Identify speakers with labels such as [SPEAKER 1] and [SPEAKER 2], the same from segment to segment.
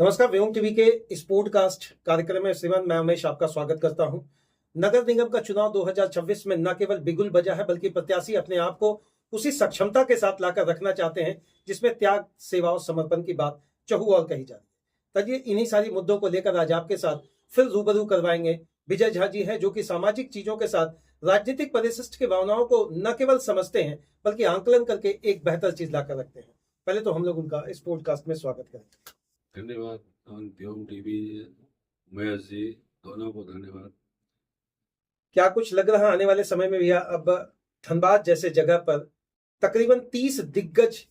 [SPEAKER 1] नमस्कार। व्योम टीवी के इस पॉडकास्ट कार्यक्रम में श्रीमान मैं उमेश आपका स्वागत करता हूं। नगर निगम का चुनाव 2026 में न केवल बिगुल बजा है बल्कि प्रत्याशी अपने आप को उसी सक्षमता के साथ लाकर रखना चाहते हैं जिसमें त्याग, सेवा और समर्पण की बात चहुओर कही जा रही है। तभी इन्हीं सारी मुद्दों को लेकर आज आपके साथ फिर रूबरू करवाएंगे विजय झा जी हैं, जो कि सामाजिक चीजों के साथ राजनीतिक परिशिष्ट की भावनाओं को न केवल समझते हैं बल्कि आंकलन करके एक बेहतर चीज लाकर रखते हैं। पहले तो हम लोग उनका इस पॉडकास्ट में स्वागत करें।
[SPEAKER 2] धन्यवाद व्योम टीवी, उमेश जी, दोनों को धन्यवाद।
[SPEAKER 1] क्या कुछ लग रहा आने वाले समय में भैया, अब धनबाद जैसे जगह पर तकरीबन 30 दिग्गज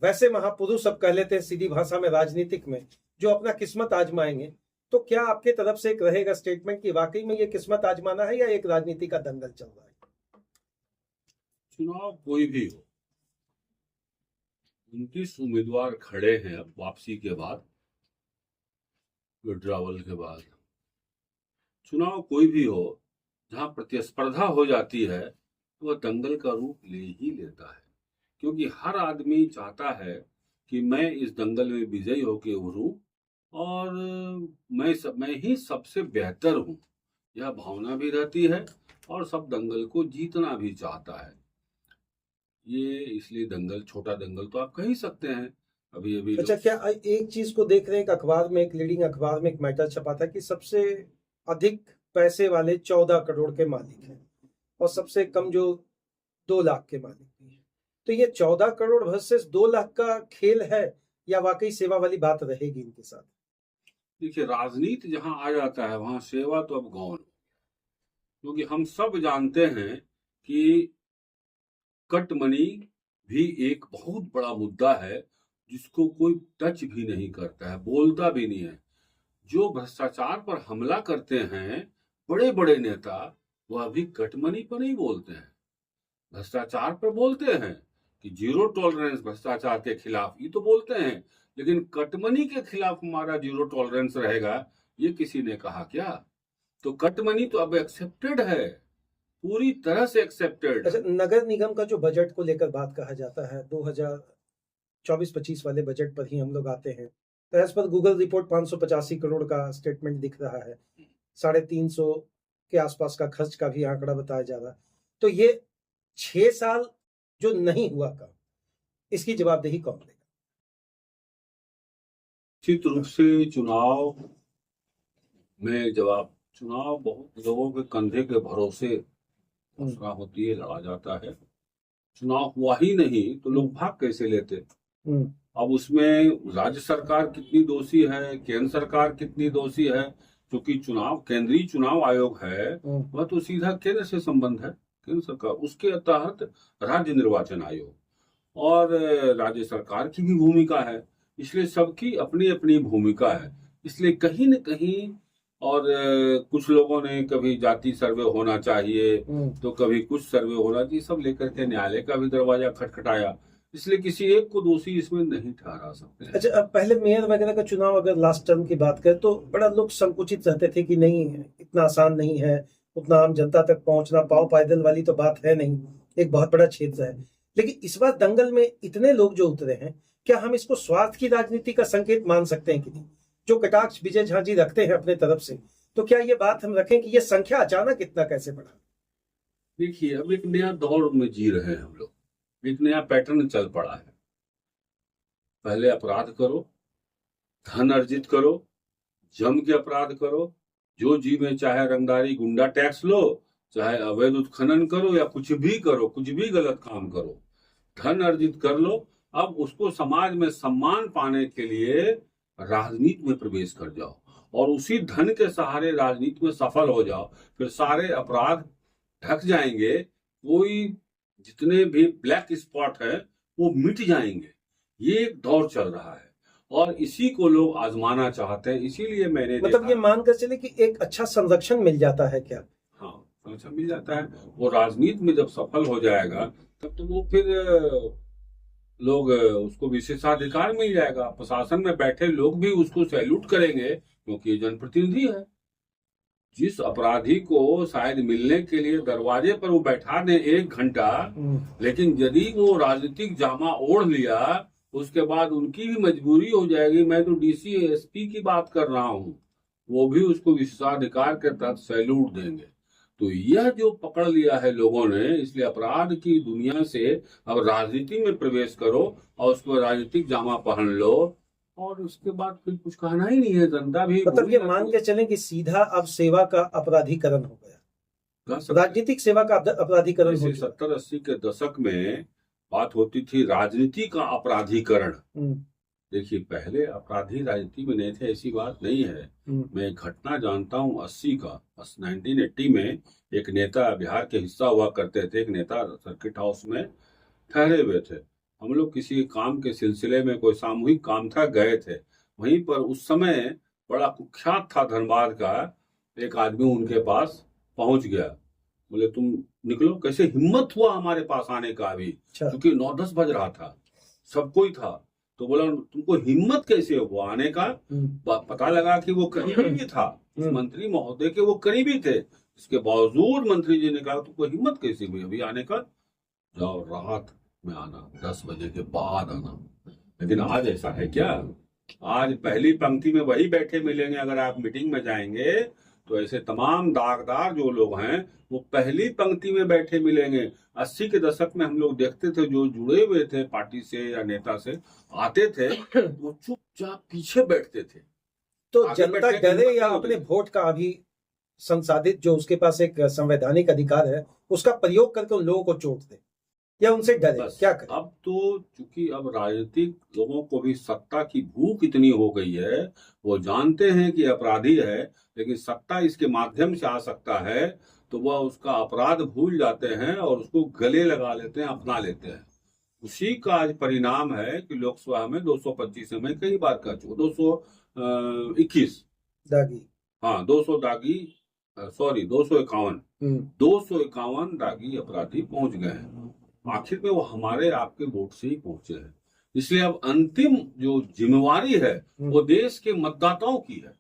[SPEAKER 1] वैसे महापुरुष अब कह लेते हैं सीधी भाषा में राजनीतिक में, जो अपना किस्मत आजमाएंगे, तो क्या आपके तरफ से एक रहेगा स्टेटमेंट कि वाकई में ये किस्मत आजमाना है या एक राजनीति का दंगल चल रहा है?
[SPEAKER 2] चुनाव कोई भी हो, 29 उम्मीदवार खड़े हैं अब वापसी के बाद, विड्रावल के बाद। चुनाव कोई भी हो, जहां प्रतिस्पर्धा हो जाती है तो वह दंगल का रूप ले ही लेता है, क्योंकि हर आदमी चाहता है कि मैं इस दंगल में विजयी होकर उभरूं और मैं ही सबसे बेहतर हूं। यह भावना भी रहती है और सब दंगल को जीतना भी चाहता है। ये इसलिए दंगल, छोटा दंगल तो आप कह ही सकते हैं। अभी
[SPEAKER 1] अच्छा, क्या एक चीज को देख रहे हैं, एक अखबार में, एक लीडिंग अखबार में एक मैटर छपा था कि सबसे अधिक पैसे वाले 14 करोड़ के मालिक हैं और सबसे कम जो 2 लाख के मालिक भी हैं। तो ये 14 करोड़ वर्सेस 2 लाख का खेल है या वाकई सेवा वाली बात रहेगी इनके साथ?
[SPEAKER 2] देखिए, राजनीति जहां आ जाता है वहां सेवा तो अब गौण, क्योंकि हम सब जानते हैं कि कट मनी भी एक बहुत बड़ा मुद्दा है जिसको कोई टच भी नहीं करता है, बोलता भी नहीं है। जो भ्रष्टाचार पर हमला करते हैं बड़े बड़े नेता, वह भी कट मनी पर नहीं बोलते हैं, भ्रष्टाचार पर बोलते हैं कि जीरो टॉलरेंस भ्रष्टाचार के खिलाफ, ये तो बोलते हैं, लेकिन कटमनी के खिलाफ हमारा जीरो टॉलरेंस रहेगा, ये किसी ने कहा क्या? तो कटमनी तो अब एक्सेप्टेड है, पूरी तरह से एक्सेप्टेड।
[SPEAKER 1] अच्छा, नगर निगम का जो बजट को लेकर बात कहा जाता है, 2024-25 वाले बजट पर ही हम लोग आते हैं, तो as per Google report 585 crore का स्टेटमेंट दिख रहा है। 350 के आसपास का खर्च का भी आंकड़ा बताया जा रहा है। तो ये 6 साल जो नहीं हुआ काम, इसकी जवाबदेही कौन लेगा?
[SPEAKER 2] निश्चित रूप से चुनाव बहुत लोगों के कंधे के भरोसे घोषणा होती है, लड़ा जाता है। चुनाव हुआ ही नहीं तो लोग भाग कैसे लेते? अब उसमें राज्य सरकार कितनी दोषी है, केंद्र सरकार कितनी दोषी है? क्योंकि केंद्रीय चुनाव आयोग है, वह तो सीधा केंद्र से संबंध है, केंद्र सरकार, उसके तहत राज्य निर्वाचन आयोग और राज्य सरकार की भी भूमिका है। इसलिए सबकी अपनी अपनी भूमिका है। इसलिए कहीं न कहीं, और कुछ लोगों ने कभी जाति सर्वे होना चाहिए तो कभी कुछ सर्वे होना चाहिए, सब लेकर के न्यायालय का भी दरवाजा खटखटाया। इसलिए किसी एक को दोषी इसमें नहीं ठहरा सकते।
[SPEAKER 1] अच्छा, अब पहले मेयर वगैरह का चुनाव अगर लास्ट टर्म की बात करें तो बड़ा लोग संकुचित रहते थे कि नहीं, इतना आसान नहीं है, उतना आम जनता तक पहुंचना, पांव पैदल वाली तो बात है नहीं, एक बहुत बड़ा क्षेत्र है। लेकिन इस बार दंगल में इतने लोग जो उतरे हैं, क्या हम इसको स्वार्थ की राजनीति का संकेत मान सकते हैं कि नहीं? जो कटाक्ष विजय झा जी रखते हैं अपने तरफ से, तो क्या ये बात हम रखें कि ये संख्या अचानक इतना कैसे बढ़ा?
[SPEAKER 2] देखिए, अब एक नया दौर में जी रहे हैं हम लोग, एक नया पैटर्न चल पड़ा है। पहले अपराध करो, धन अर्जित करो, जम के अपराध करो, जो जी में चाहे रंगदारी गुंडा टैक्स लो, चाहे अवैध उत्खनन करो या कुछ भी करो, कुछ भी गलत काम करो, धन अर्जित कर लो। अब उसको समाज में सम्मान पाने के लिए राजनीति में प्रवेश कर जाओ और उसी धन के सहारे राजनीति में सफल हो जाओ, फिर सारे अपराध ढक जाएंगे, कोई जितने भी ब्लैक स्पॉट है वो मिट जाएंगे। ये एक दौर चल रहा है और इसी को लोग आजमाना चाहते हैं। इसीलिए मैंने
[SPEAKER 1] मतलब ये मानकर चले कि एक अच्छा संरक्षण मिल जाता है क्या?
[SPEAKER 2] हाँ, संरक्षण मिल जाता है। वो राजनीति में जब सफल हो जाएगा तब तो वो फिर लोग उसको विशेषाधिकार मिल जाएगा, प्रशासन में बैठे लोग भी उसको सैल्यूट करेंगे, क्योंकि ये जनप्रतिनिधि है। जिस अपराधी को शायद मिलने के लिए दरवाजे पर वो बैठा दे 1 घंटा, लेकिन यदि वो राजनीतिक जामा ओढ़ लिया उसके बाद उनकी भी मजबूरी हो जाएगी। मैं तो डीसी एसपी की बात कर रहा हूँ, वो भी उसको विशेषाधिकार के तहत सैल्यूट देंगे। तो यह जो पकड़ लिया है लोगों ने, इसलिए अपराध की दुनिया से अब राजनीति में प्रवेश करो और उसको राजनीतिक जामा पहन लो, और उसके बाद फिर कुछ कहना ही नहीं है। जनता भी
[SPEAKER 1] मतलब ये मान के चलें कि सीधा अब सेवा का अपराधीकरण हो गया, राजनीतिक सेवा का अपराधीकरण हो गया।
[SPEAKER 2] 70-80 के दशक में बात होती थी राजनीति का अपराधीकरण। देखिए, पहले अपराधी राजनीति में नहीं थे, ऐसी बात नहीं है। मैं एक घटना जानता हूँ 80 का। 1980 में एक नेता बिहार के हिस्सा हुआ करते थे, एक नेता सर्किट हाउस में ठहरे हुए थे। हम लोग किसी काम के सिलसिले में, कोई सामूहिक काम था, गए थे वहीं पर। उस समय बड़ा कुख्यात था धनबाद का एक आदमी, उनके पास पहुंच गया। बोले तुम निकलो। कैसे हिम्मत हुआ हमारे पास आने का भी, क्योंकि 9-10 बज रहा था, सब कोई था। तो बोला तुमको हिम्मत कैसे हुआ आने का? पता लगा कि वो करीबी भी था, मंत्री महोदय के वो करीबी थे। इसके बावजूद मंत्री जी ने कहा तुमको हिम्मत कैसे हुई अभी आने का? जाओ रात में आना, 10 बजे के बाद आना। लेकिन आज ऐसा है क्या? आज पहली पंक्ति में वही बैठे मिलेंगे। अगर आप मीटिंग में जाएंगे तो ऐसे तमाम दागदार जो लोग हैं वो पहली पंक्ति में बैठे मिलेंगे। 80 के दशक में हम लोग देखते थे, जो जुड़े हुए थे पार्टी से या नेता से आते थे, वो चुपचाप पीछे बैठते थे।
[SPEAKER 1] तो जनता डरे या अपने वोट का अभी संसाधित जो उसके पास एक संवैधानिक अधिकार है उसका प्रयोग करके उन लोगों को चोट दे, या उनसे डरे? क्या करें?
[SPEAKER 2] अब तो चूंकि अब राजनीतिक लोगों को भी सत्ता की भूख इतनी हो गई है, वो जानते हैं कि अपराधी है, लेकिन सत्ता इसके माध्यम से आ सकता है, तो वह उसका अपराध भूल जाते हैं और उसको गले लगा लेते हैं, अपना लेते हैं। उसी का आज परिणाम है कि लोकसभा में 225 में कई बार कह चुका, 221
[SPEAKER 1] दागी,
[SPEAKER 2] हाँ 251 दागी अपराधी पहुंच गए हैं। आखिर में वो हमारे आपके वोट से ही पहुंचे हैं। इसलिए अब अंतिम जो जिम्मेवारी है वो देश के मतदाताओं की है।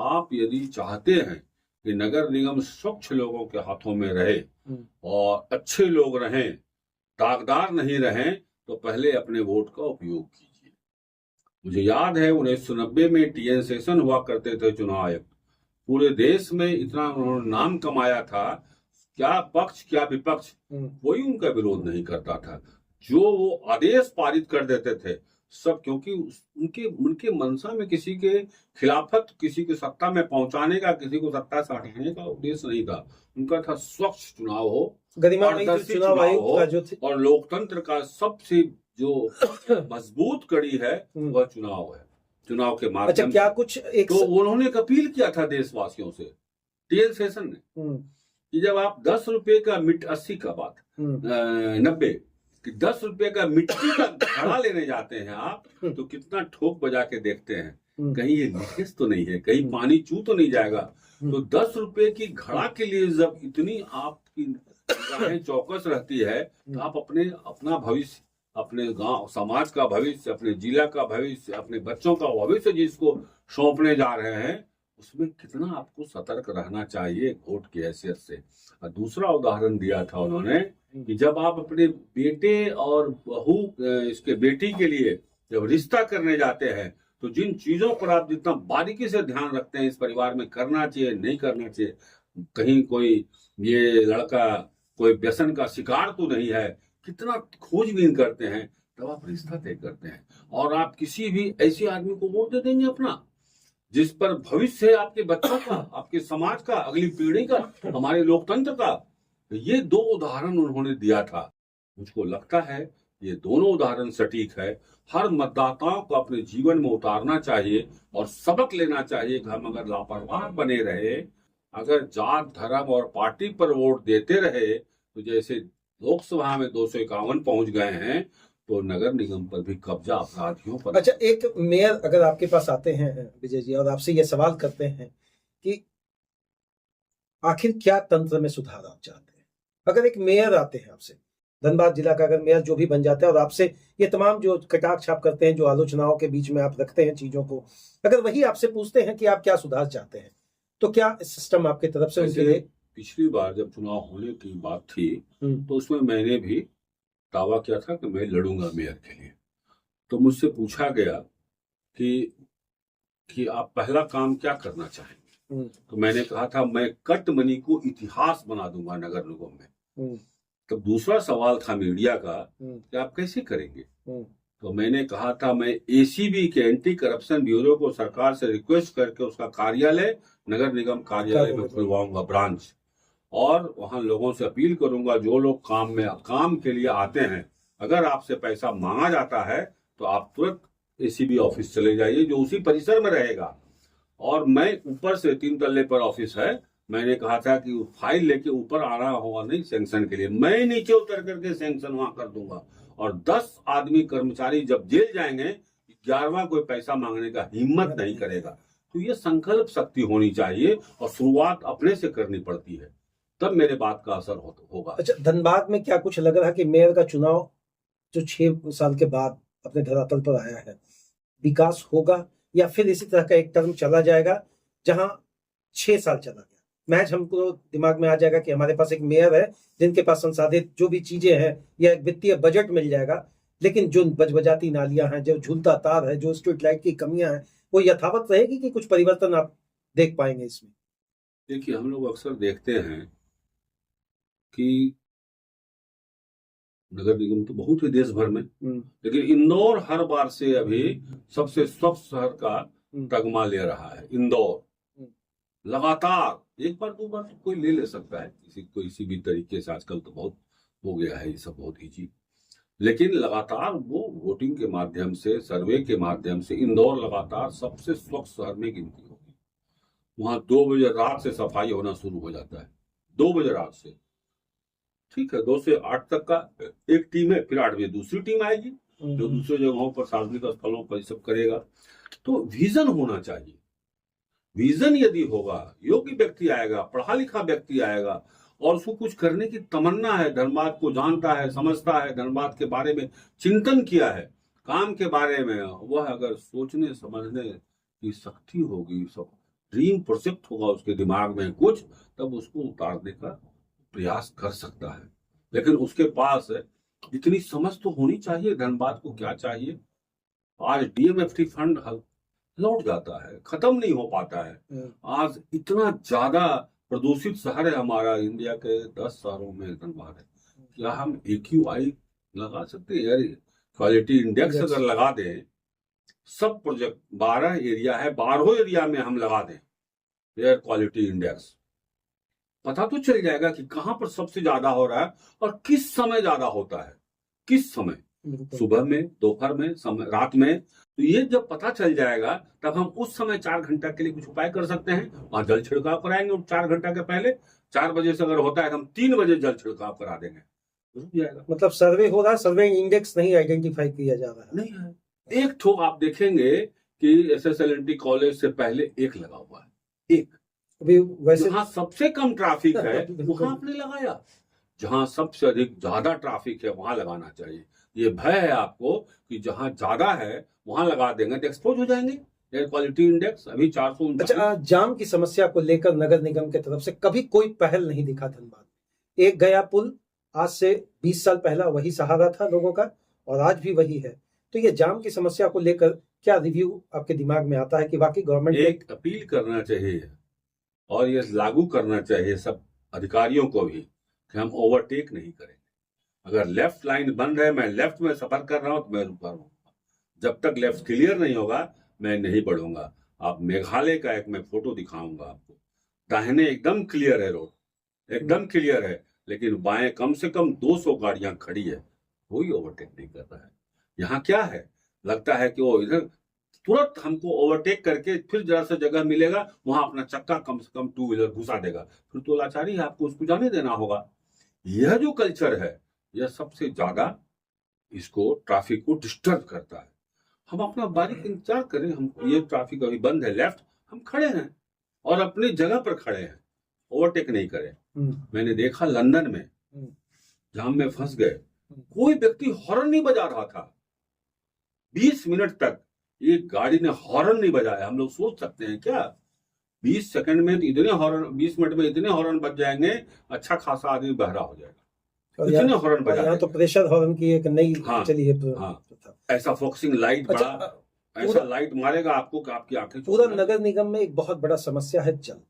[SPEAKER 2] आप यदि चाहते हैं कि नगर निगम स्वच्छ लोगों के हाथों में रहे और अच्छे लोग रहें, दागदार नहीं रहें, तो पहले अपने वोट का उपयोग कीजिए। मुझे याद है 1990 में टीएन सेशन हुआ करते थे चुनाव आयुक्त। पूरे देश में इतना उन्होंने नाम कमाया था, क्या पक्ष क्या विपक्ष कोई उनका विरोध नहीं करता था। जो वो आदेश पारित कर देते थे सब, क्योंकि उनके मंशा में किसी के खिलाफत, किसी को सत्ता में पहुंचाने का, किसी को सत्ता से हटाने का उद्देश्य नहीं था। उनका था स्वच्छ चुनाव हो, पारदर्शी चुनाव हो, और लोकतंत्र का सबसे जो मजबूत कड़ी है वह चुनाव है। चुनाव के माध्यम
[SPEAKER 1] अच्छा, क्या कुछ एक
[SPEAKER 2] तो उन्होंने एक अपील किया था देशवासियों से टीएन सेशन ने कि जब आप 10 रुपए का 80 का बात 90 कि 10 रुपए का मिट्टी का घड़ा लेने जाते हैं आप, तो कितना ठोक बजा के देखते हैं, कहीं ये लीकेज तो नहीं है, कहीं पानी चू तो नहीं जाएगा। तो 10 रुपए की घड़ा के लिए जब इतनी आपकी निगाहें चौकस रहती है, तो आप अपना भविष्य, अपने गांव समाज का भविष्य, अपने जिला का भविष्य, अपने बच्चों का भविष्य जिसको सौंपने जा रहे हैं, उसमें कितना आपको सतर्क रहना चाहिए वोट की हैसियत से। और दूसरा उदाहरण दिया था उन्होंने कि जब आप अपने बेटे और बहू, इसके बेटी के लिए जब रिश्ता करने जाते हैं, तो जिन चीजों पर आप जितना बारीकी से ध्यान रखते हैं, इस परिवार में करना चाहिए नहीं करना चाहिए, कहीं कोई ये लड़का कोई व्यसन का शिकार तो नहीं है, कितना खोजबीन करते हैं, तब आप रिश्ता तय करते हैं। और आप किसी भी ऐसे आदमी को वोट दे देंगे अपना, जिस पर भविष्य है आपके बच्चों का, आपके समाज का, अगली पीढ़ी का, हमारे लोकतंत्र का। ये 2 उदाहरण उन्होंने दिया था। मुझको लगता है ये दोनों उदाहरण सटीक है। हर मतदाताओं को अपने जीवन में उतारना चाहिए और सबक लेना चाहिए कि हम अगर लापरवाह बने रहे, अगर जात धर्म और पार्टी पर वोट देते रहे, तो जैसे लोकसभा में 251 पहुंच गए हैं, तो नगर निगम पर भी कब्जा अपराधियों पर।
[SPEAKER 1] अच्छा, एक मेयर अगर आपके पास आते हैं विजय जी और आपसे ये सवाल करते हैं कि आखिर क्या तंत्र में सुधार आप चाहते हैं, अगर एक मेयर आते हैं आपसे, धनबाद जिला का अगर मेयर जो भी बन जाता है और आपसे ये तमाम जो कटाक्ष आप करते हैं, जो आलोचनाओं के बीच में आप रखते हैं चीजों को, अगर वही आपसे पूछते हैं कि आप क्या सुधार चाहते हैं, तो क्या सिस्टम आपकी तरफ से उनके लिए?
[SPEAKER 2] पिछली बार जब चुनाव होने की बात थी तो उसमें मैंने भी दावा किया था कि मैं लड़ूंगा मेयर के लिए। तो मुझसे पूछा गया कि आप पहला काम क्या करना चाहेंगे। तो मैंने कहा था मैं कट मनी को इतिहास बना दूंगा नगर निगम में। तब दूसरा सवाल था मीडिया का कि आप कैसे करेंगे। तो मैंने कहा था मैं एसीबी के एंटी करप्शन ब्यूरो को सरकार से रिक्वेस्ट करके उसका कार्यालय नगर निगम कार्यालय में खुलवाऊंगा, ब्रांच, और वहां लोगों से अपील करूंगा जो लोग काम के लिए आते हैं, अगर आपसे पैसा मांगा जाता है तो आप तुरंत एसीबी ऑफिस चले जाइए जो उसी परिसर में रहेगा। और मैं ऊपर से 3 तल्ले पर ऑफिस है, मैंने कहा था कि फाइल लेके ऊपर आना होगा नहीं सैंक्शन के लिए, मैं नीचे उतर करके सैंक्शन वहां कर दूंगा। और 10 आदमी कर्मचारी जब जेल जाएंगे 11वां कोई पैसा मांगने का हिम्मत नहीं करेगा। तो ये संकल्प शक्ति होनी चाहिए और शुरुआत अपने से करनी पड़ती है, तब मेरे बात का असर होगा।
[SPEAKER 1] अच्छा, धनबाद में क्या कुछ लग रहा है कि मेयर का चुनाव जो 6 साल के बाद अपने धरातल पर आया है, विकास होगा या फिर इसी तरह का एक टर्म चला जाएगा जहां 6 साल चला गया? मैच हमको दिमाग में आ जाएगा कि हमारे पास एक मेयर है जिनके पास संसाधित जो भी चीजें हैं या एक वित्तीय बजट मिल जाएगा, लेकिन जो बजबजाती नालियां हैं, जो झूलता तार है, जो स्ट्रीट लाइट की कमियां हैं, वो यथावत रहेगी कि कुछ परिवर्तन आप देख पाएंगे इसमें?
[SPEAKER 2] देखिए, हम लोग अक्सर देखते हैं कि नगर निगम तो बहुत है देश भर में, लेकिन इंदौर हर बार से अभी सबसे स्वच्छ शहर का तगमा ले रहा है। इंदौर लगातार 1 बार 2 बार कोई ले सकता है किसी भी तरीके से, आजकल तो बहुत हो गया है ये सब, बहुत ईजी, लेकिन लगातार वो वोटिंग के माध्यम से, सर्वे के माध्यम से इंदौर लगातार सबसे स्वच्छ शहर में गिनती होगी। वहां 2 बजे रात से सफाई होना शुरू हो जाता है, 2 बजे रात से, ठीक है, 2 से 8 तक का एक टीम है, फिर 8 बजे दूसरी टीम आएगी जो दूसरे जगहों पर सार्वजनिक स्थलों पर सब करेगा। तो विजन होना चाहिए। विजन यदि होगा, योग्य व्यक्ति आएगा, पढ़ा लिखा व्यक्ति आएगा और उसको कुछ करने की तमन्ना है, धनबाद को जानता है, समझता है, धनबाद के बारे में चिंतन किया है, काम के बारे में, वह अगर सोचने समझने की शक्ति होगी, सब ड्रीम प्रोजेक्ट होगा उसके दिमाग में कुछ, तब उसको उतारने का प्रयास कर सकता है। लेकिन उसके पास इतनी समझ तो होनी चाहिए धनबाद को क्या चाहिए। आज डीएमएफटी फंड लौट जाता है, खत्म नहीं हो पाता है। आज इतना ज्यादा प्रदूषित शहर है हमारा, इंडिया के 10 शहरों में धनबाद है। क्या हम AQI लगा सकते हैं? क्वालिटी इंडेक्स अगर लगा दें, सब प्रोजेक्ट 12 एरिया है, 12 एरिया में हम लगा दें एयर क्वालिटी इंडेक्स, पता तो चल जाएगा कि कहां पर सबसे ज्यादा हो रहा है और किस समय ज्यादा होता है, किस समय, सुबह में, दोपहर में, रात में। तो ये जब पता चल जाएगा तब हम उस समय 4 घंटा के लिए कुछ उपाय कर सकते हैं। वहां जल छिड़काव कराएंगे 4 घंटा के पहले, 4 बजे से अगर होता है तो हम 3 बजे जल छिड़काव करा देंगे, रुक जाएगा।
[SPEAKER 1] मतलब सर्वे हो रहा है, सर्वे इंडेक्स नहीं आइडेंटिफाई किया जा रहा है?
[SPEAKER 2] नहीं है। एक ठो आप देखेंगे कि SSLNT कॉलेज से पहले एक लगा हुआ है, एक।
[SPEAKER 1] अभी वैसे
[SPEAKER 2] जहां सबसे कम ट्रैफिक है वहां आपने लगाया, जहां सबसे अधिक ज्यादा ट्रैफिक है वहां लगाना चाहिए। ये भय है आपको कि जहां ज्यादा है वहां लगा देंगे तो एक्सपोज हो जाएंगे। एयर क्वालिटी इंडेक्स अभी 400।
[SPEAKER 1] अच्छा, जाम की समस्या को लेकर नगर निगम की तरफ से कभी कोई पहल नहीं दिखा धनबाद। एक गया पुल आज से 20 साल पहला वही सहारा था लोगों का और आज भी वही है। तो ये जाम की समस्या को लेकर क्या रिव्यू आपके दिमाग में आता है कि वाकई गवर्नमेंट
[SPEAKER 2] एक अपील करना चाहिए और ये लागू करना चाहिए सब अधिकारियों को भी कि हम ओवरटेक नहीं करेंगे। अगर लेफ्ट लाइन बंद है, मैं लेफ्ट में सफर कर रहा हूं तो मैं रुका रहूंगा, जब तक लेफ्ट क्लियर नहीं होगा मैं नहीं बढ़ूंगा। आप मेघालय का एक मैं फोटो दिखाऊंगा आपको, दाहिने एकदम क्लियर है, रोड एकदम क्लियर है, लेकिन बाएं कम से कम 200 गाड़ियां खड़ी है, कोई ओवरटेक नहीं कर रहा है। यहाँ क्या है, लगता है कि वो इधर तुरंत हमको ओवरटेक करके फिर जरा सा जगह मिलेगा वहां अपना चक्का कम से कम 2 व्हीलर घुसा देगा, फिर तो लाचारी है, आपको उसको जाने देना होगा। यह जो कल्चर है यह सबसे ज्यादा इसको ट्रैफिक को डिस्टर्ब करता है। हम अपना बारीक इंतजार करें, हम ये ट्रैफिक अभी बंद है, लेफ्ट हम खड़े हैं और अपनी जगह पर खड़े हैं, ओवरटेक नहीं करें। मैंने देखा लंदन में जाम में फंस गए, कोई व्यक्ति हॉर्न नहीं बजा रहा था, 20 मिनट तक एक गाड़ी ने हॉर्न नहीं बजाया। हम लोग सोच सकते हैं क्या 20 सेकंड में इतने हॉर्न, 20 मिनट में इतने हॉर्न बज जाएंगे, अच्छा खासा आदमी बहरा हो जाएगा।
[SPEAKER 1] और
[SPEAKER 2] इतने हॉर्न बजा
[SPEAKER 1] यहाँ तो प्रेशर हॉर्न की एक नई
[SPEAKER 2] हाँ,
[SPEAKER 1] चली है
[SPEAKER 2] हाँ।
[SPEAKER 1] प्रथा।
[SPEAKER 2] ऐसा फोकसिंग लाइट
[SPEAKER 1] अच्छा,
[SPEAKER 2] बड़ा ऐसा लाइट मारेगा आपको कि आपकी आंखें
[SPEAKER 1] पूरा
[SPEAKER 2] चौंक जाएंगी।
[SPEAKER 1] नगर निगम में एक बहुत बड़ा समस्या है जल।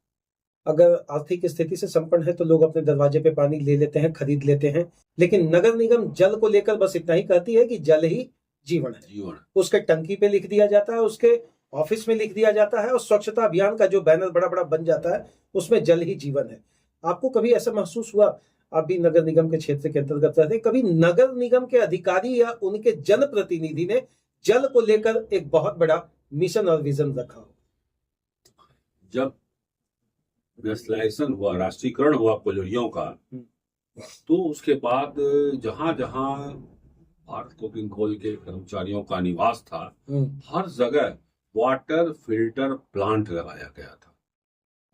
[SPEAKER 1] अगर आर्थिक स्थिति से संपन्न है तो लोग अपने दरवाजे पे पानी ले लेते हैं, खरीद लेते हैं, लेकिन नगर निगम जल को लेकर बस इतना ही कहती है कि जल ही जीवन है।
[SPEAKER 2] जीवन
[SPEAKER 1] उसके टंकी पे लिख दिया जाता है, उसके ऑफिस में लिख दिया जाता है, और स्वच्छता अभियान का जो बैनर बड़ा बड़ा बन जाता है उसमें जल ही जीवन है। आपको कभी ऐसा महसूस हुआ, आप भी नगर निगम के क्षेत्र के अंतर्गत रहते, कभी नगर निगम के अधिकारी या उनके जनप्रतिनिधि ने जल को लेकर एक बहुत बड़ा मिशन और विजन रखा हो?
[SPEAKER 2] जब नेशनलाइजेशन हुआ, राष्ट्रीयकरण हुआ कोयलों का, तो उसके बाद जहां जहां भारत कोकिंग कोल के कर्मचारियों का निवास था, हर जगह वाटर फिल्टर प्लांट लगाया गया था।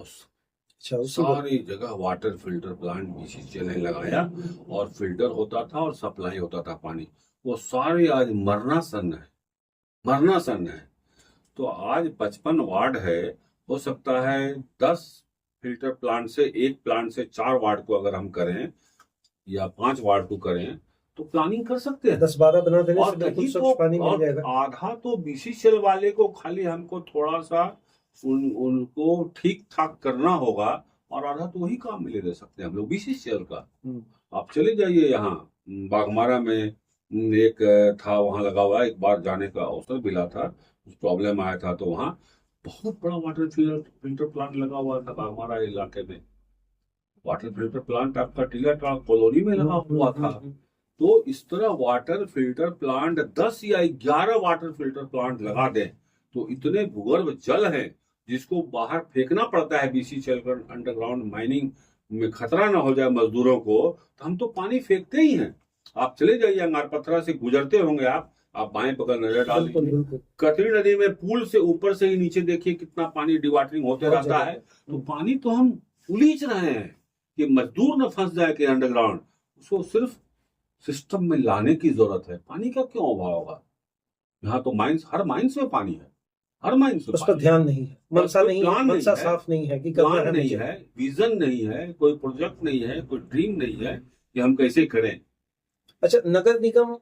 [SPEAKER 1] अच्छा,
[SPEAKER 2] सारी जगह वाटर फिल्टर प्लांट बीसीसीएल ने लगाया, और फिल्टर होता था और सप्लाई होता था पानी। वो सारे आज मरना सन है, मरना सन है। तो आज 55 वार्ड है, हो सकता है 10 फिल्टर प्लांट से, एक प्लांट से 4 वार्ड को अगर हम करें या 5 वार्ड को करें तो प्लानिंग कर सकते हैं।
[SPEAKER 1] 10-12 बना देने से
[SPEAKER 2] और
[SPEAKER 1] बिल्कुल
[SPEAKER 2] कहीं
[SPEAKER 1] स्वच्छ पानी मिल
[SPEAKER 2] और
[SPEAKER 1] जाएगा।
[SPEAKER 2] आधा तो बीसीसीएल वाले को खाली हमको थोड़ा सा उनको ठीक ठाक करना होगा, और आधा तो वही काम मिले दे सकते हैं हम लोग बीसीसीएल का। आप चले जाइए यहाँ बाघमारा में एक था, वहां लगा हुआ, एक बार जाने का अवसर मिला था, कुछ प्रॉब्लम आया था, तो वहां बहुत बड़ा वाटर फिल्टर प्लांट लगा हुआ था बाघमारा इलाके में। वाटर फिल्टर प्लांट आपका टीला कॉलोनी में लगा हुआ था। तो इस तरह वाटर फिल्टर प्लांट 10 या 11 वाटर फिल्टर प्लांट लगा दें तो इतने भूगर्भ जल है जिसको बाहर फेंकना पड़ता है बीसीसीएल का अंडरग्राउंड माइनिंग में खतरा ना हो जाए मजदूरों को, तो हम तो पानी फेंकते ही हैं। आप चले जाइए, अंगारपत्थरा से गुजरते होंगे आप बाएं बगल नजर डाल दीजिए, कतरी नदी में पुल से ऊपर से ही नीचे देखिए कितना पानी डिवाटरिंग होते रहता है। तो पानी तो हम उलीझ रहे हैं कि मजदूर न फंस जाए कि अंडरग्राउंड, उसको सिर्फ सिस्टम में लाने की जरूरत है। पानी का क्यों अभाव होगा? यहाँ तो माइंस, हर माइंस में पानी है, हर माइंस में
[SPEAKER 1] उस पर ध्यान नहीं है, मनसा नहीं है, मनसा
[SPEAKER 2] है,
[SPEAKER 1] साफ नहीं है कि
[SPEAKER 2] प्लान नहीं है, विजन नहीं है, कोई प्रोजेक्ट नहीं है, कोई ड्रीम नहीं है कि हम कैसे करें।
[SPEAKER 1] अच्छा, नगर निगम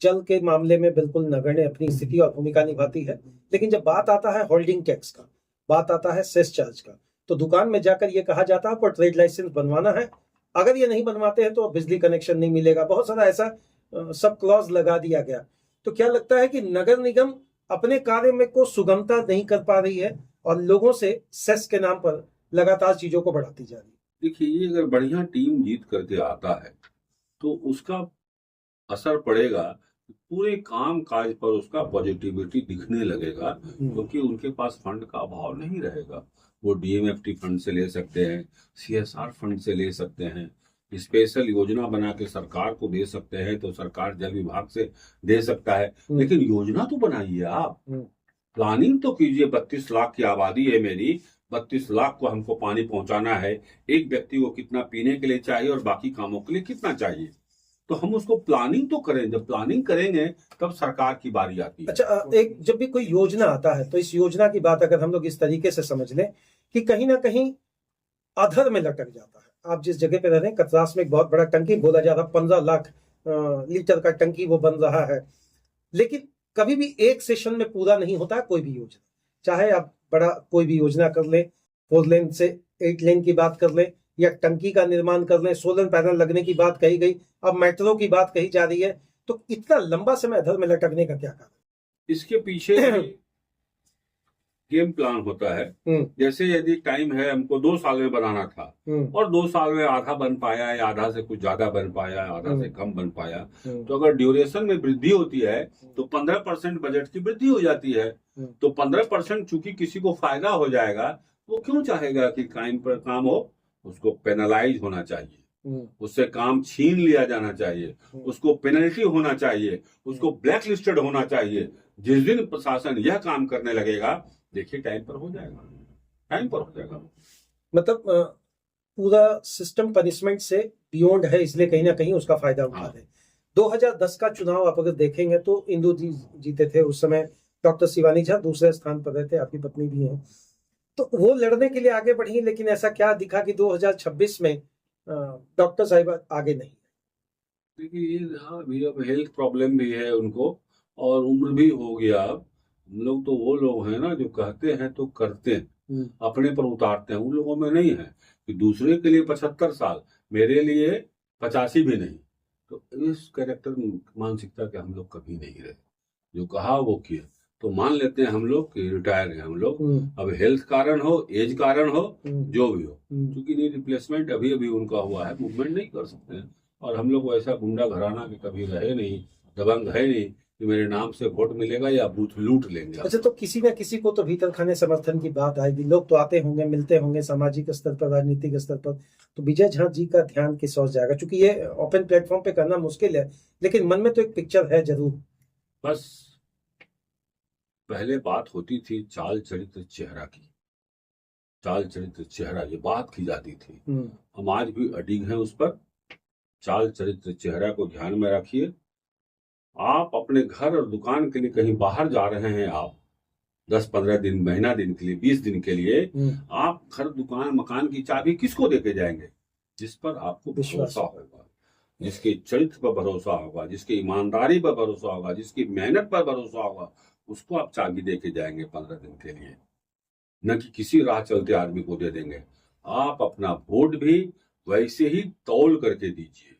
[SPEAKER 1] जल के मामले में बिल्कुल नगण्य अपनी स्थिति और भूमिका निभाती है, लेकिन जब बात आता है होल्डिंग टैक्स का, बात आता है सेस चार्ज का, तो दुकान में जाकर ये कहा जाता है आपको ट्रेड लाइसेंस बनवाना है, अगर ये नहीं बनवाते हैं तो बिजली कनेक्शन नहीं मिलेगा। बहुत सारा ऐसा सब क्लॉज लगा दिया गया। तो क्या लगता है कि नगर निगम अपने कार्य में को सुगमता नहीं कर पा रही है और लोगों से सेस के नाम पर लगातार चीजों को बढ़ाती जा रही है?
[SPEAKER 2] देखिए, ये अगर बढ़िया टीम जीत करके आता है तो उसका असर पड़ेगा, पूरे काम काज पर उसका पॉजिटिविटी दिखने लगेगा, क्योंकि उनके पास फंड का अभाव नहीं रहेगा। वो डीएमएफटी फंड से ले सकते हैं, सीएसआर फंड से ले सकते हैं, स्पेशल योजना बना के सरकार को दे सकते हैं, तो सरकार जल विभाग से दे सकता है। लेकिन योजना तो बनाइए, आप प्लानिंग तो कीजिए। 32 लाख की आबादी है मेरी, 32 लाख को हमको पानी पहुंचाना है, एक व्यक्ति को कितना पीने के लिए चाहिए और बाकी कामों के लिए कितना चाहिए, तो हम उसको प्लानिंग तो करें। जब प्लानिंग करेंगे तब सरकार की बारी आती है।
[SPEAKER 1] अच्छा, एक जब भी कोई योजना आता है तो इस योजना की बात अगर हम लोग इस तरीके से समझ लें कि कहीं ना कहीं अधर में लटक जाता है। आप जिस जगह पे रह रहे हैं, कतरास में एक बहुत बड़ा टंकी बोला जा रहा, 15 लाख लीटर का टंकी वो बन रहा है, लेकिन कभी भी एक सेशन में पूरा नहीं होता कोई भी योजना। चाहे आप बड़ा कोई भी योजना कर लें, 4 लेन से 8 लेन की बात कर लें, या टंकी का निर्माण कर लें, सोलर पैनल लगने की बात कही गई, अब मेट्रो की बात कही जा रही है, तो इतना लंबा समय अधर में लटकने का क्या कारण?
[SPEAKER 2] इसके पीछे गेम प्लान होता है। जैसे यदि टाइम है, हमको 2 साल में बनाना था और 2 साल में आधा बन पाया या आधा से कुछ ज्यादा बन पाया, आधा से कम बन पाया, तो अगर ड्यूरेशन में वृद्धि होती है तो 15% बजट की वृद्धि हो जाती है। तो 15% चूंकि किसी को फायदा हो जाएगा, वो क्यों चाहेगा कि काम हो? उसको पेनलाइज होना चाहिए, उससे काम छीन लिया जाना चाहिए, उसको पेनल्टी होना चाहिए, उसको ब्लैक लिस्टेड होना चाहिए। जिस दिन प्रशासन यह काम करने लगेगा, देखिए टाइम पर हो जाएगा, टाइम पर हो जाएगा।
[SPEAKER 1] मतलब पूरा सिस्टम पनिशमेंट से बियॉन्ड है, इसलिए कहीं ना कहीं उसका फायदा उठा रहे। 2010 का चुनाव आप अगर देखेंगे तो इंदु जी जीते थे, उस समय डॉक्टर शिवानी झा दूसरे स्थान पर रहते, आपकी पत्नी भी हैं, तो वो लड़ने के लिए आगे बढ़ी, लेकिन ऐसा क्या दिखा कि 2026 में डॉक्टर साहिबा आगे नहीं।
[SPEAKER 2] देखिए ये हाँ भी अब हेल्थ प्रॉब्लम भी है उनको और उम्र भी हो गया अब। हम लोग तो वो लोग हैं ना जो कहते हैं तो करते हैं, अपने पर उतारते हैं। उन लोगों में नहीं है कि दूसरे के लिए 75 साल, मेरे लिए 85 भी नहीं। तो इस कैरेक्टर मानसिकता के हम लोग कभी नहीं रहे। जो कहा वो किया, तो मान लेते हैं हम लोग कि रिटायर हैं हम लोग। अब हेल्थ कारण हो, एज कारण हो, जो भी हो, क्योंकि नहीं रिप्लेसमेंट अभी अभी उनका हुआ है, मूवमेंट नहीं कर सकते हैं। और हम लोग वैसा गुंडा घराना के कभी रहे नहीं, दबंग है नहीं कि मेरे नाम से वोट मिलेगा या बूथ लूट लेंगे।
[SPEAKER 1] अच्छा, तो किसी न किसी को तो भीतर खाने समर्थन की बात आएगी, लोग तो आते होंगे, मिलते होंगे सामाजिक स्तर पर, राजनीतिक स्तर पर, तो विजय झा जी का ध्यान किस ओर जाएगा? क्योंकि ये ओपन प्लेटफॉर्म पे करना मुश्किल है, लेकिन मन में तो एक पिक्चर है जरूर।
[SPEAKER 2] बस पहले बात होती थी चाल चरित्र चेहरा की, चाल चरित्र चेहरा ये बात की जाती थी। हम आज भी अडिग हैं उस पर। चाल चरित्र चेहरा को ध्यान में रखिए। आप अपने घर और दुकान के लिए कहीं बाहर जा रहे हैं, आप 10-15 दिन, महीना दिन के लिए, 20 दिन के लिए, आप घर दुकान मकान की चाबी किसको देके जाएंगे? जिस पर आपको भरोसा होगा, जिसके चरित्र पर भरोसा होगा, जिसकी ईमानदारी पर भरोसा होगा, जिसकी मेहनत पर भरोसा होगा, उसको आप चाबी देके जाएंगे 15 दिन के लिए, न कि किसी राह चलते आदमी को दे देंगे। आप अपना वोट भी वैसे ही तौल करके दीजिए,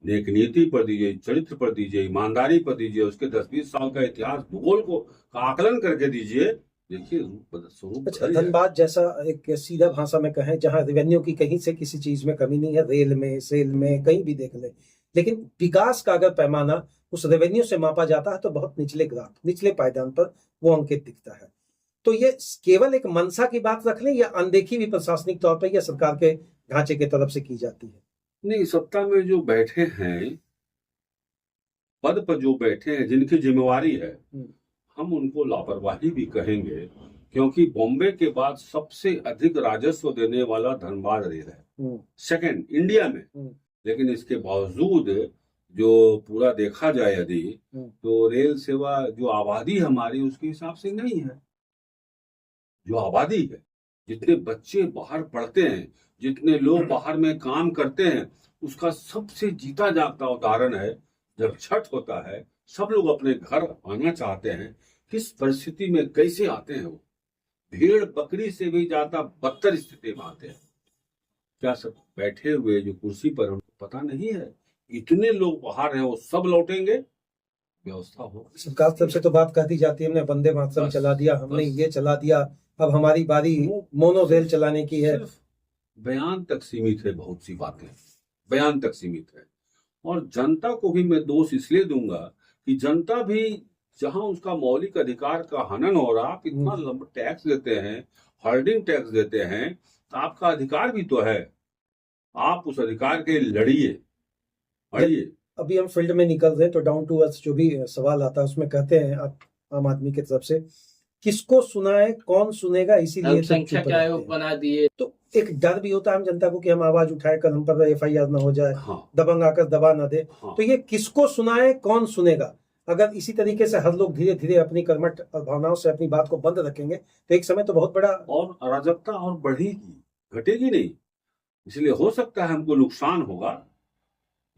[SPEAKER 2] नेक नीति पर दीजिए, चरित्र पर दीजिए, ईमानदारी पर दीजिए, उसके 10-20 साल का इतिहास भूगोल का आकलन करके दीजिए। देखिए स्वरूप।
[SPEAKER 1] अच्छा, धनबाद जैसा एक सीधा भाषा में कहें, जहां रेवेन्यू की कहीं से किसी चीज में कमी नहीं है, रेल में, सेल में, कहीं भी देख ले, लेकिन विकास का अगर पैमाना उस रेवेन्यू से मापा जाता है तो बहुत निचले ग्राफ, निचले पायदान पर वो अंकित दिखता है। तो ये केवल एक मनसा की बात रख लें या अनदेखी भी प्रशासनिक तौर पर या सरकार के ढांचे की तरफ से की जाती है?
[SPEAKER 2] नहीं, सत्ता में जो बैठे हैं, पद पर जो बैठे हैं, जिनकी जिम्मेवारी है, हम उनको लापरवाही भी कहेंगे, क्योंकि बॉम्बे के बाद सबसे अधिक राजस्व देने वाला धनबाद रेल है, सेकंड इंडिया में। लेकिन इसके बावजूद जो पूरा देखा जाए यदि, तो रेल सेवा जो आबादी हमारी उसके हिसाब से नहीं है। जो आबादी है, जितने बच्चे बाहर पढ़ते हैं, जितने लोग बाहर में काम करते हैं, उसका सबसे जीता जागता उदाहरण है जब छठ होता है, सब लोग अपने घर आना चाहते हैं। किस परिस्थिति में कैसे आते हैं? वो भेड़ बकरी से भी ज्यादा बदतर स्थिति में आते हैं। क्या सब बैठे हुए जो कुर्सी पर, उनको पता नहीं है इतने लोग बाहर हैं, वो सब लौटेंगे? व्यवस्था हो।
[SPEAKER 1] सरकार तरफ से तो बात कहती जाती है, हमने वंदे मातरम चला दिया, हमने ये चला दिया, अब हमारी बारी मोनो रेल चलाने की है।
[SPEAKER 2] बयान तक सीमित है, बहुत सी बातें बयान तक सीमित है। और जनता को भी मैं दोष इसलिए दूंगा कि जनता भी जहां उसका मौलिक अधिकार का हनन हो रहा, आप इतना लंबा टैक्स देते हैं, होल्डिंग टैक्स देते हैं, तो आपका अधिकार भी तो है, आप उस अधिकार के लड़िए, अड़िए।
[SPEAKER 1] अभी हम फील्ड में निकल रहे हैं तो डाउन टू अर्थ जो भी सवाल आता है उसमें कहते हैं आप आम आदमी की तरफ से, किसको सुनाए, कौन सुनेगा, इसीलिए
[SPEAKER 3] संख्या आयोग बना दिए।
[SPEAKER 1] तो एक डर भी होता है हम जनता को कि हम आवाज उठाए, कल हम पर FIR ना हो जाए, दबंग आकर दबा ना दे। तो ये किसको सुनाए, कौन सुनेगा? अगर इसी तरीके से हर लोग धीरे धीरे अपनी कर्मठ भावनाओं से अपनी बात को बंद रखेंगे तो एक समय तो बहुत बड़ा
[SPEAKER 2] और अराजकता और बढ़ेगी, घटेगी नहीं। इसलिए हो सकता है हमको नुकसान होगा,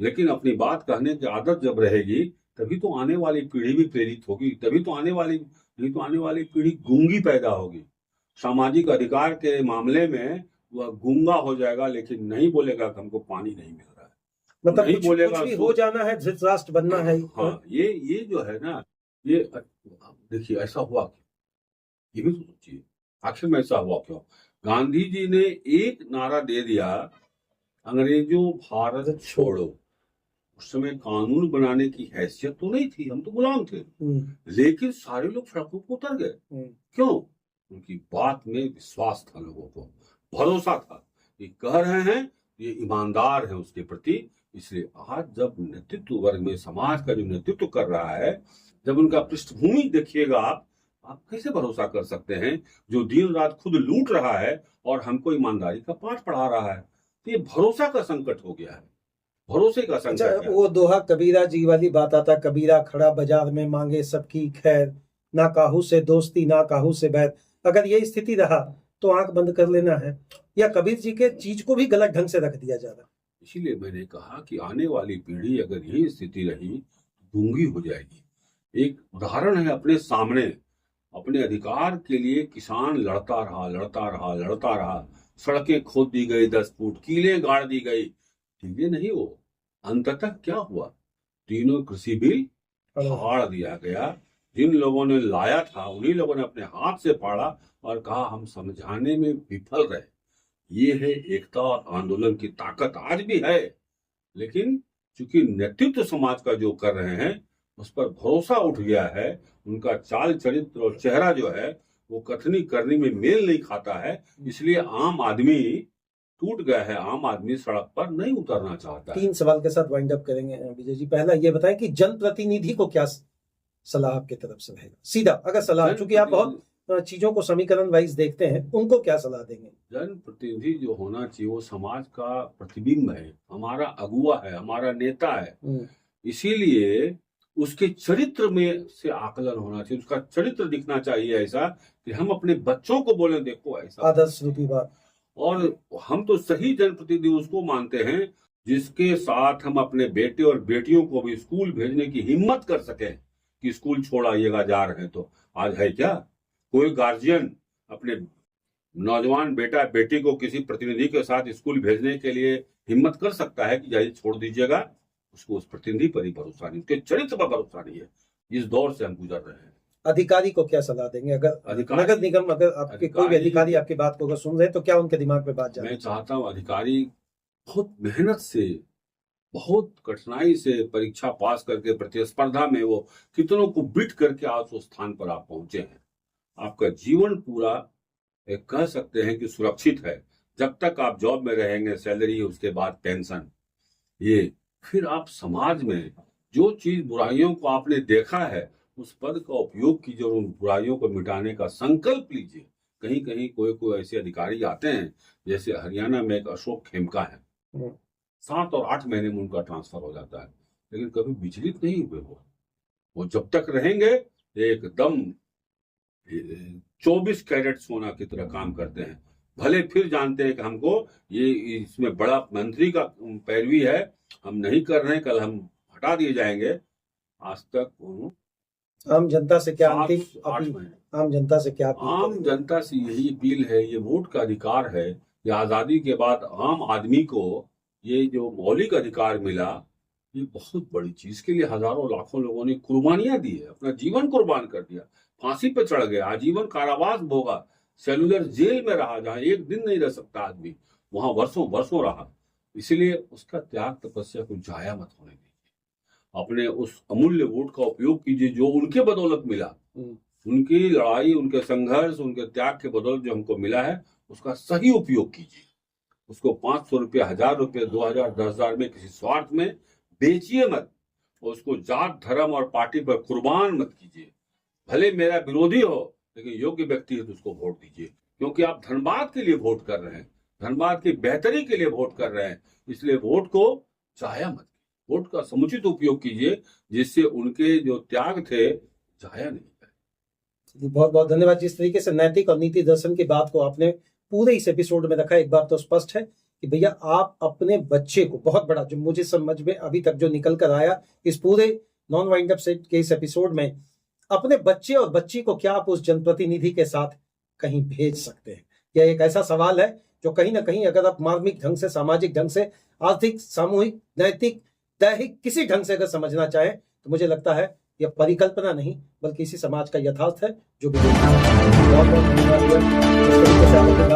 [SPEAKER 2] लेकिन अपनी बात कहने की आदत जब रहेगी तभी तो आने वाली पीढ़ी भी प्रेरित होगी, तभी तो आने वाली पीढ़ी गूंगी पैदा होगी। सामाजिक अधिकार के मामले में वह गूंगा हो जाएगा, लेकिन नहीं बोलेगा कि हमको पानी नहीं मिल रहा है,
[SPEAKER 1] मतलब नहीं बोलेगा कुछ भी हो जाना है, धृतराष्ट्र बनना है।
[SPEAKER 2] हाँ, ये जो है ना, ये देखिए ऐसा हुआ क्यों, ये भी तो सोचिए, आखिर में ऐसा हुआ क्यों? गांधी जी ने एक नारा दे दिया, अंग्रेजों भारत छोड़ो। उस समय कानून बनाने की हैसियत तो नहीं थी, हम तो गुलाम थे, लेकिन सारे लोग सड़कों पर उतर गए। क्यों? उनकी बात में विश्वास था, लोगों को भरोसा था, ये कह रहे हैं, ये ईमानदार है उसके प्रति। इसलिए आज जब नेतृत्व वर्ग में समाज का जो नेतृत्व कर रहा है, जब उनका पृष्ठभूमि देखिएगा आप कैसे भरोसा कर सकते हैं जो दिन रात खुद लूट रहा है और हमको ईमानदारी का पाठ पढ़ा रहा है? तो ये भरोसा का संकट हो गया है, भरोसे का संकट।
[SPEAKER 1] अच्छा, वो दोहा कबीरा जी वाली बात आता, कबीरा खड़ा बाजार में मांगे सबकी खैर, ना काहू से दोस्ती ना काहू से बैर। अगर ये स्थिति रहा तो आंख बंद कर लेना है, या कबीर जी के चीज को भी गलत ढंग से रख दिया जा रहा?
[SPEAKER 2] इसीलिए मैंने कहा कि आने वाली पीढ़ी अगर यही स्थिति रही तो गूंगी हो जाएगी। एक उदाहरण है अपने सामने, अपने अधिकार के लिए किसान लड़ता रहा, सड़कें खोद दी गई 10 फुट, कीलें गाड़ दी गई, ठीक नहीं वो अंततः क्या हुआ, तीनों कृषि बिल फाड़ दिया गया। जिन लोगों ने लाया था उन्हीं लोगों ने अपने हाथ से फाड़ा और कहा हम समझाने में विफल रहे। ये है एकता और आंदोलन की ताकत आज भी है, लेकिन चूंकि नेतृत्व समाज का जो कर रहे हैं उस पर भरोसा उठ गया है, उनका चाल चरित्र और चेहरा जो है वो कथनी करनी में मेल नहीं खाता है, इसलिए आम आदमी टूट गया है, आम आदमी सड़क पर नहीं उतरना चाहता है।
[SPEAKER 1] 3 सवाल के साथ वाइंड अप करेंगे विजय जी। पहला ये बताएं कि जनप्रतिनिधि को क्या सलाह आपकी तरफ से रहेगा, सीधा अगर सलाह, चूंकि आप बहुत चीजों को समीकरण वाइज देखते हैं, उनको क्या सलाह देंगे?
[SPEAKER 2] जनप्रतिनिधि जो होना चाहिए वो समाज का प्रतिबिंब है, हमारा अगुआ है, हमारा नेता है, इसीलिए उसके चरित्र में से आकलन होना चाहिए, उसका चरित्र दिखना चाहिए ऐसा कि हम अपने बच्चों को बोले देखो ऐसा
[SPEAKER 1] आदर्श रूपी बात।
[SPEAKER 2] और हम तो सही जनप्रतिनिधि उसको मानते हैं जिसके साथ हम अपने बेटे और बेटियों को भी स्कूल भेजने की हिम्मत कर सके कि स्कूल छोड़ आइएगा जा रहे हैं तो। आज है क्या कोई गार्जियन अपने नौजवान बेटा बेटी को किसी प्रतिनिधि के साथ स्कूल भेजने के लिए हिम्मत कर सकता है कि जाइए छोड़ दीजिएगा? उसको उस प्रतिनिधि पर ही भरोसा नहीं, उसके चरित्र पर भरोसा नहीं है। इस दौर से हम गुजर रहे हैं।
[SPEAKER 1] अधिकारी को क्या सलाह देंगे? अगर नगर निगम, अगर आपके कोई भी अधिकारी आपकी बात को अगर सुन रहे तो क्या उनके दिमाग पे बात जाए?
[SPEAKER 2] मैं चाहता हूं अधिकारी बहुत मेहनत से, बहुत कठिनाई से परीक्षा पास करके प्रतिस्पर्धा में वो कितनों को बीट करके आज उस स्थान पर आप पहुंचे हैं। आपका जीवन पूरा एक कह सकते हैं कि सुरक्षित है। जब तक आप जॉब में रहेंगे सैलरी, उसके बाद पेंशन, ये फिर आप समाज में जो चीज बुराइयों को आपने देखा है उस पद का उपयोग कीजिए और उन बुराइयों को मिटाने का संकल्प लीजिए। कहीं कहीं कोई ऐसे अधिकारी आते हैं, जैसे हरियाणा में एक अशोक खेमका है, 7 और 8 महीने में उनका ट्रांसफर हो जाता है, लेकिन कभी विचलित नहीं हुए वो जब तक रहेंगे एकदम 24 कैरेट सोना की तरह काम करते हैं। भले फिर जानते हैं कि हमको ये इसमें बड़ा मंत्री का पैरवी है, हम नहीं कर रहे हैं, कल हम हटा दिए जाएंगे। आज तक
[SPEAKER 1] आम जनता से क्या
[SPEAKER 2] आम जनता से क्या
[SPEAKER 1] आम जनता
[SPEAKER 2] से यही अपील है, ये वोट का अधिकार है। ये आजादी के बाद आम आदमी को ये जो मौलिक अधिकार मिला, ये बहुत बड़ी चीज के लिए हजारों लाखों लोगों ने कुर्बानियां दी है, अपना जीवन कुर्बान कर दिया, फांसी पे चढ़ गए, आजीवन कारावास भोगा, सेलुलर जेल में रहा जहां एक दिन नहीं रह सकता आदमी, वहां वर्षों वर्षों रहा। इसलिए उसका त्याग तपस्या को जाया मत होने दीजिए। अपने उस अमूल्य वोट का उपयोग कीजिए जो उनके बदौलत मिला, उनकी लड़ाई, उनके संघर्ष, उनके त्याग के बदौलत जो हमको मिला है, उसका सही उपयोग कीजिए। उसको 500 रुपया, 1000 रुपये, 2000, 10,000 में किसी स्वार्थ में बेचिए मत, और उसको जात धर्म और पार्टी पर कुर्बान मत कीजिए। भले मेरा विरोधी हो लेकिन योग्य व्यक्ति है तो उसको वोट दीजिए, क्योंकि आप धनबाद के लिए वोट कर रहे हैं, धनबाद की बेहतरी के लिए वोट कर रहे हैं। इसलिए वोट को जाया मत, वोट का समुचित उपयोग कीजिए जिससे उनके जो त्याग थे जाया नहीं जाए।
[SPEAKER 1] बहुत बहुत धन्यवाद। जिस तरीके से नैतिक और नीति दर्शन की बात को आपने पूरे इस एपिसोड में रखा, एक बात तो स्पष्ट है कि भैया आप अपने बच्चे को, बहुत बड़ा जो मुझे समझ में अभी तक जो निकल कर आया इस पूरे नॉन वाइंड अप सेट के इस एपिसोड में, अपने बच्चे और बच्ची को क्या आप उस जनप्रतिनिधि के साथ कहीं भेज सकते हैं? यह एक ऐसा सवाल है जो कहीं ना कहीं अगर आप मार्मिक ढंग से, सामाजिक ढंग से, आर्थिक, सामूहिक, नैतिक, दैहिक किसी ढंग से अगर समझना चाहे तो मुझे लगता है यह परिकल्पना नहीं बल्कि इसी समाज का यथार्थ है जो भी। बहुत बहुत धन्यवाद।